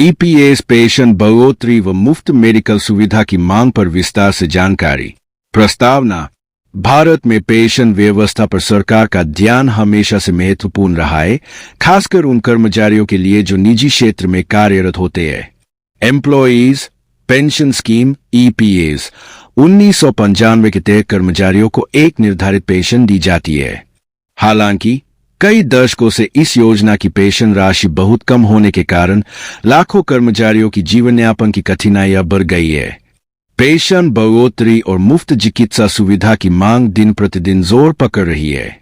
EPS pension बढ़ोतरी व मुफ्त मेडिकल सुविधा की मांग पर विस्तार से जानकारी। प्रस्तावना। भारत में पेंशन व्यवस्था पर सरकार का ध्यान हमेशा से महत्वपूर्ण रहा है, खासकर उन कर्मचारियों के लिए जो निजी क्षेत्र में कार्यरत होते हैं। एम्प्लॉयज पेंशन स्कीम ईपीएस 1995 के तहत कर्मचारियों को एक निर्धारित पेंशन दी जाती है। हालांकि कई दशकों से इस योजना की पेंशन राशि बहुत कम होने के कारण लाखों कर्मचारियों की जीवन यापन की कठिनाइयां बढ़ गई है। पेंशन बढ़ोतरी और मुफ्त चिकित्सा सुविधा की मांग दिन प्रतिदिन जोर पकड़ रही है।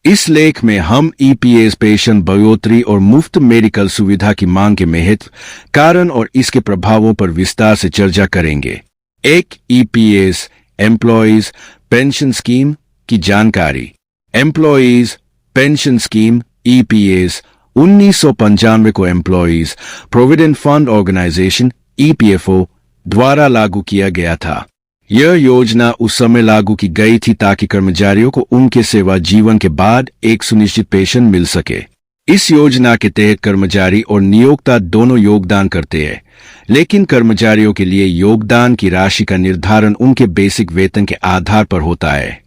इस लेख में हम ईपीएस पेंशन बढ़ोतरी और मुफ्त मेडिकल सुविधा की मांग के महत्व, कारण और इसके प्रभावों पर विस्तार से चर्चा करेंगे। एक ईपीएस एम्प्लॉयज पेंशन स्कीम की जानकारी। एम्प्लॉयज पेंशन स्कीम ईपीएस 1995 को employees provident fund organisation EPFO द्वारा लागू किया गया था। यह योजना उस समय लागू की गई थी ताकि कर्मचारियों को उनके सेवा जीवन के बाद एक सुनिश्चित पेंशन मिल सके। इस योजना के तहत कर्मचारी और नियोक्ता दोनों योगदान करते हैं, लेकिन कर्मचारियों के लिए योगदान की राशि का निर्धारण उनके बेसिक वेतन के आधार पर होता है।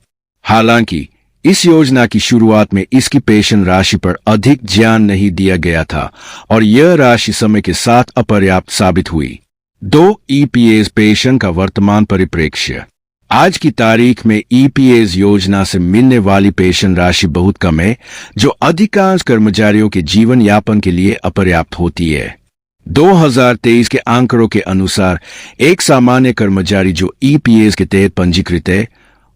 हालांकि इस योजना की शुरुआत में इसकी पेंशन राशि पर अधिक ध्यान नहीं दिया गया था और यह राशि समय के साथ अपर्याप्त साबित हुई। 2 ईपीएस पेंशन का वर्तमान परिप्रेक्ष्य। आज की तारीख में ईपीएस योजना से मिलने वाली पेंशन राशि बहुत कम है, जो अधिकांश कर्मचारियों के जीवन यापन के लिए अपर्याप्त होती है। 2023 के आंकड़ों के अनुसार एक सामान्य कर्मचारी जो ईपीएस के तहत पंजीकृत है,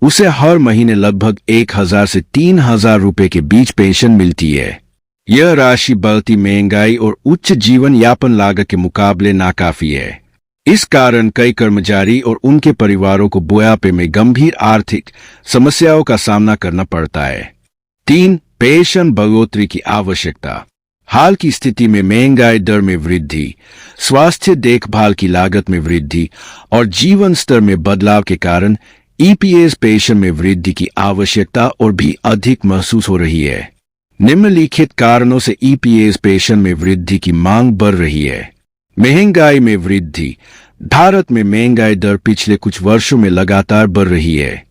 उसे हर महीने लगभग 1000 से 3000 रुपए के बीच पेंशन मिलती है। यह राशि बढ़ती महंगाई और उच्च जीवन यापन लागत के मुकाबले नाकाफी है। इस कारण कई कर्मचारी और उनके परिवारों को बुढ़ापे में गंभीर आर्थिक समस्याओं का सामना करना पड़ता है। 3 पेंशन बढ़ोतरी की आवश्यकता। हाल की स्थिति में महंगाई दर में वृद्धि, स्वास्थ्य देखभाल की लागत में वृद्धि और जीवन स्तर में बदलाव के कारण ईपीएस पेंशन में वृद्धि की आवश्यकता और भी अधिक महसूस हो रही है। निम्नलिखित कारणों से ईपीएस पेंशन में वृद्धि की मांग बढ़ रही है। महंगाई में वृद्धि। भारत में महंगाई दर पिछले कुछ वर्षों में लगातार बढ़ रही है।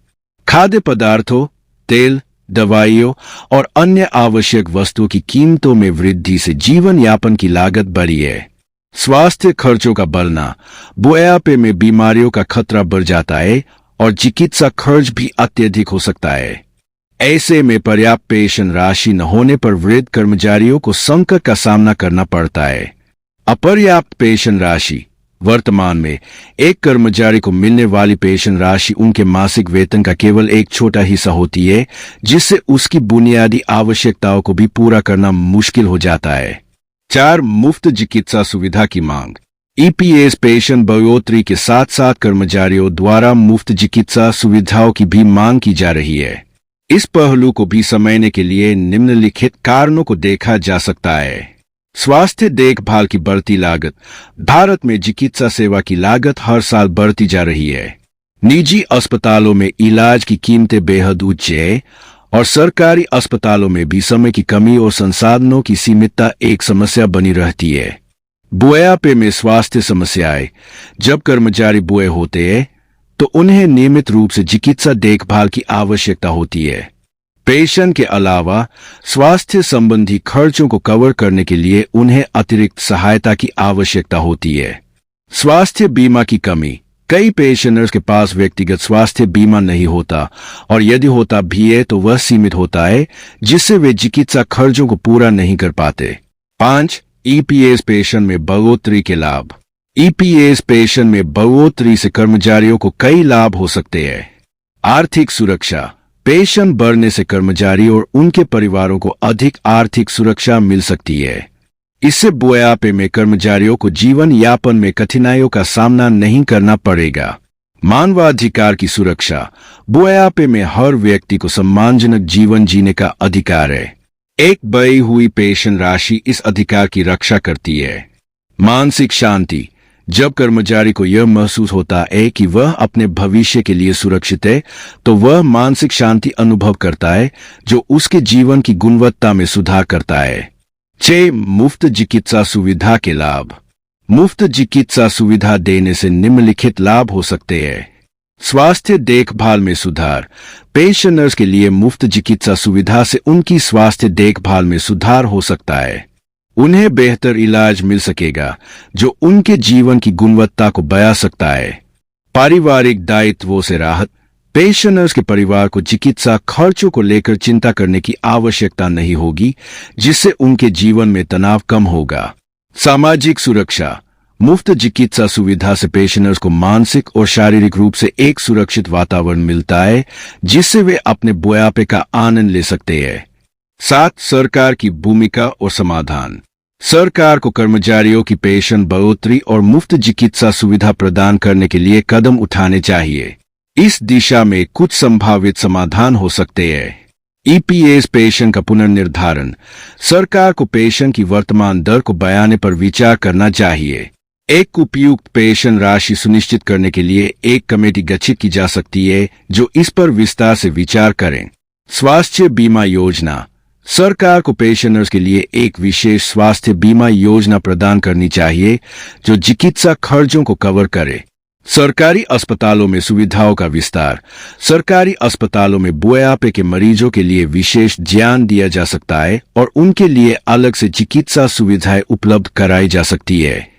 खाद्य पदार्थों, तेल, दवाइयों और अन्य आवश्यक वस्तुओं की कीमतों में वृद्धि से जीवन यापन की लागत बढ़ी है। स्वास्थ्य खर्चों का बढ़ना। बुढ़ापे में बीमारियों का खतरा बढ़ जाता है और चिकित्सा खर्च भी अत्यधिक हो सकता है। ऐसे में पर्याप्त पेंशन राशि न होने पर वृद्ध कर्मचारियों को संकट का सामना करना पड़ता है। अपर्याप्त पेंशन राशि। वर्तमान में एक कर्मचारी को मिलने वाली पेंशन राशि उनके मासिक वेतन का केवल एक छोटा हिस्सा होती है, जिससे उसकी बुनियादी आवश्यकताओं को भी पूरा करना मुश्किल हो जाता है। 4 मुफ्त चिकित्सा सुविधा की मांग। ईपीएस पेंशन बढ़ोतरी के साथ साथ कर्मचारियों द्वारा मुफ्त चिकित्सा सुविधाओं की भी मांग की जा रही है। इस पहलू को भी समझने के लिए निम्नलिखित कारणों को देखा जा सकता है। स्वास्थ्य देखभाल की बढ़ती लागत। भारत में चिकित्सा सेवा की लागत हर साल बढ़ती जा रही है। निजी अस्पतालों में इलाज की कीमतें बेहद उच्च है और सरकारी अस्पतालों में भी समय की कमी और संसाधनों की सीमितता एक समस्या बनी रहती है। बुढ़ापे में स्वास्थ्य समस्याएं। जब कर्मचारी बूढ़े होते हैं तो उन्हें नियमित रूप से चिकित्सा देखभाल की आवश्यकता होती है। पेंशन के अलावा स्वास्थ्य संबंधी खर्चों को कवर करने के लिए उन्हें अतिरिक्त सहायता की आवश्यकता होती है। स्वास्थ्य बीमा की कमी। कई पेंशनर्स के पास व्यक्तिगत स्वास्थ्य बीमा नहीं होता और यदि होता भी है तो वह सीमित होता है, जिससे वे चिकित्सा खर्चों को पूरा नहीं कर पाते। 5 ईपीएस पेंशन में बढ़ोतरी के लाभ। ईपीएस पेंशन में बढ़ोतरी से कर्मचारियों को कई लाभ हो सकते हैं। आर्थिक सुरक्षा। पेंशन बढ़ने से कर्मचारी और उनके परिवारों को अधिक आर्थिक सुरक्षा मिल सकती है। इससे बुढ़ापे में कर्मचारियों को जीवन यापन में कठिनाइयों का सामना नहीं करना पड़ेगा। मानवाधिकार की सुरक्षा। बुढ़ापे में हर व्यक्ति को सम्मानजनक जीवन जीने का अधिकार है। एक बढ़ी हुई पेंशन राशि इस अधिकार की रक्षा करती है। मानसिक शांति। जब कर्मचारी को यह महसूस होता है कि वह अपने भविष्य के लिए सुरक्षित है, तो वह मानसिक शांति अनुभव करता है, जो उसके जीवन की गुणवत्ता में सुधार करता है। 6 मुफ्त चिकित्सा सुविधा के लाभ। मुफ्त चिकित्सा सुविधा देने से निम्नलिखित लाभ हो सकते हैं। स्वास्थ्य देखभाल में सुधार। पेंशनर्स के लिए मुफ्त चिकित्सा सुविधा से उनकी स्वास्थ्य देखभाल में सुधार हो सकता है। उन्हें बेहतर इलाज मिल सकेगा जो उनके जीवन की गुणवत्ता को बढ़ा सकता है। पारिवारिक दायित्वों से राहत। पेंशनर्स के परिवार को चिकित्सा खर्चों को लेकर चिंता करने की आवश्यकता नहीं होगी, जिससे उनके जीवन में तनाव कम होगा। सामाजिक सुरक्षा। मुफ्त चिकित्सा सुविधा से पेंशनर्स को मानसिक और शारीरिक रूप से एक सुरक्षित वातावरण मिलता है, जिससे वे अपने बुढ़ापे का आनंद ले सकते हैं। 7. सरकार की भूमिका और समाधान। सरकार को कर्मचारियों की पेंशन बढ़ोतरी और मुफ्त चिकित्सा सुविधा प्रदान करने के लिए कदम उठाने चाहिए। इस दिशा में कुछ संभावित समाधान हो सकते हैं। ईपीएस पेंशन का पुनर्निर्धारण। सरकार को पेंशन की वर्तमान दर को बढ़ाने पर विचार करना चाहिए। एक उपयुक्त पेंशन राशि सुनिश्चित करने के लिए एक कमेटी गठित की जा सकती है जो इस पर विस्तार से विचार करें। स्वास्थ्य बीमा योजना। सरकार को पेंशनर्स के लिए एक विशेष स्वास्थ्य बीमा योजना प्रदान करनी चाहिए जो चिकित्सा खर्चों को कवर करे। सरकारी अस्पतालों में सुविधाओं का विस्तार। सरकारी अस्पतालों में बुढ़ापे के मरीजों के लिए विशेष ध्यान दिया जा सकता है और उनके लिए अलग से चिकित्सा सुविधाएं उपलब्ध कराई जा सकती है।